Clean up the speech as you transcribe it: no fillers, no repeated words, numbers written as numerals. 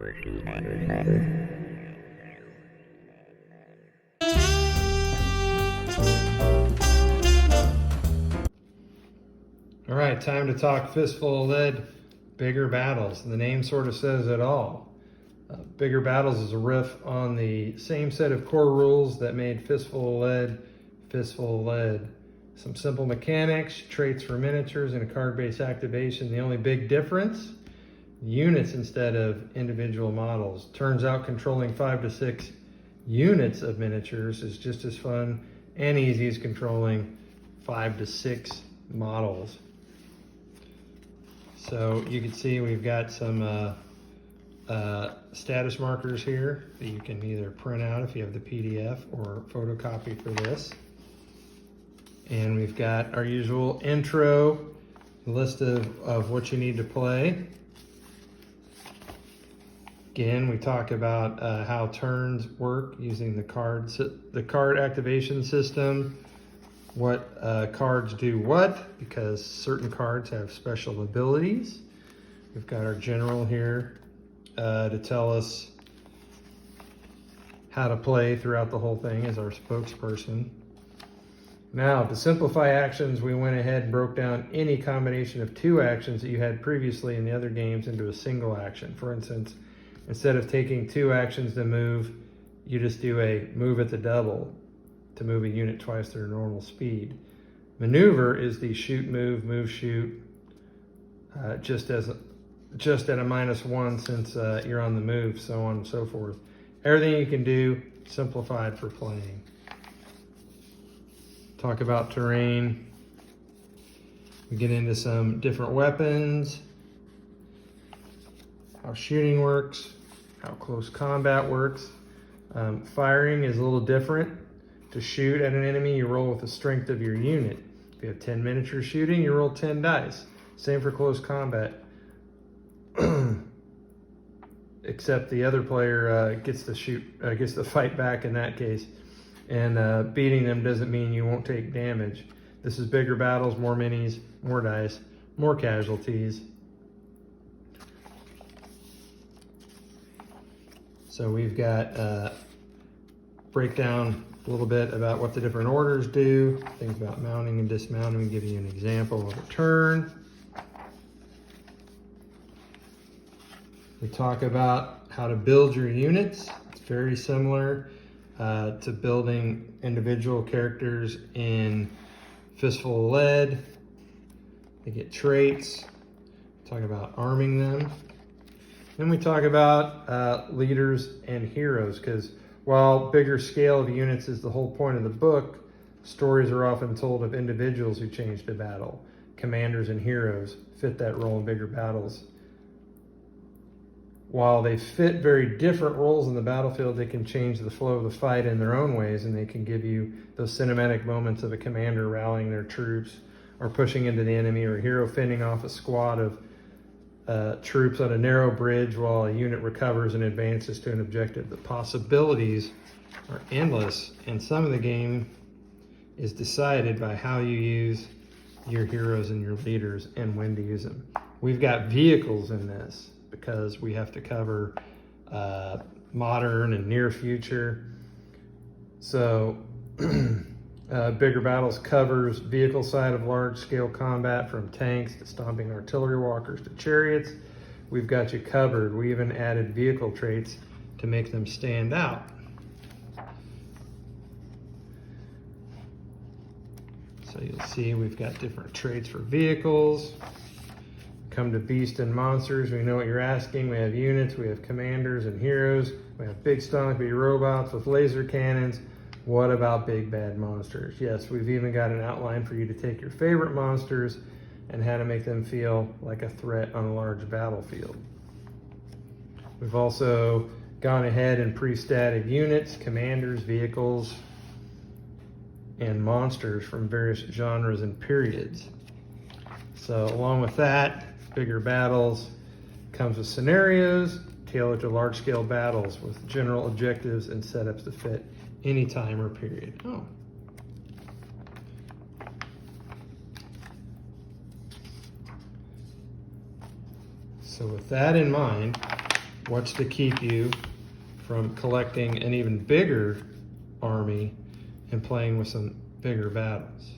All right, time to talk Fistful of Lead, Bigger Battles. The name sort of says it all. Bigger Battles is a riff on the same set of core rules that made Fistful of Lead, Fistful of Lead. Some simple mechanics, traits for miniatures, and a card-based activation. The only big difference, units instead of individual models. Turns out controlling 5 to 6 units of miniatures is just as fun and easy as controlling 5 to 6 models. So you can see we've got some status markers here that you can either print out if you have the PDF or photocopy for this. And we've got our usual intro, list of what you need to play. Again, we talk about how turns work using the card activation system, what cards do what, because certain cards have special abilities. We've got our general here to tell us how to play throughout the whole thing as our spokesperson. Now, to simplify actions, we went ahead and broke down any combination of 2 actions that you had previously in the other games into a single action. For instance, instead of taking 2 actions to move, you just do a move at the double to move a unit twice their normal speed. Maneuver is the shoot, move, shoot, just at a -1 since you're on the move, so on and so forth. Everything you can do, simplified for playing. Talk about terrain. We get into some different weapons, how shooting works, how close combat works. Firing is a little different. To shoot at an enemy, you roll with the strength of your unit. If you have 10 miniature shooting, you roll 10 dice. Same for close combat. Except the other player gets to fight back in that case. And beating them doesn't mean you won't take damage. This is bigger battles, more minis, more dice, more casualties. So we've got breakdown a little bit about what the different orders do, things about mounting and dismounting. We give you an example of a turn. We talk about how to build your units. It's very similar to building individual characters in Fistful of Lead. They get traits. We talk about arming them. Then we talk about leaders and heroes, because while bigger scale of units is the whole point of the book, stories are often told of individuals who change the battle. Commanders and heroes fit that role in bigger battles. While they fit very different roles in the battlefield, they can change the flow of the fight in their own ways, and they can give you those cinematic moments of a commander rallying their troops or pushing into the enemy, or a hero fending off a squad of troops on a narrow bridge while a unit recovers and advances to an objective. The possibilities are endless, and some of the game is decided by how you use your heroes and your leaders and when to use them. We've got vehicles in this because we have to cover modern and near future. So Bigger Battles covers vehicle side of large-scale combat, from tanks to stomping artillery walkers to chariots. We've got you covered. We even added vehicle traits to make them stand out. So you'll see we've got different traits for vehicles. Come to beast and monsters. We know what you're asking. We have units, we have commanders and heroes. We have big stompy robots with laser cannons. What about big bad monsters? Yes, we've even got an outline for you to take your favorite monsters and how to make them feel like a threat on a large battlefield. We've also gone ahead and pre-statted units, commanders, vehicles, and monsters from various genres and periods. So along with that, Bigger Battles comes with scenarios tailored to large-scale battles with general objectives and setups to fit any time or period. So with that in mind, What's to keep you from collecting an even bigger army and playing with some bigger battles?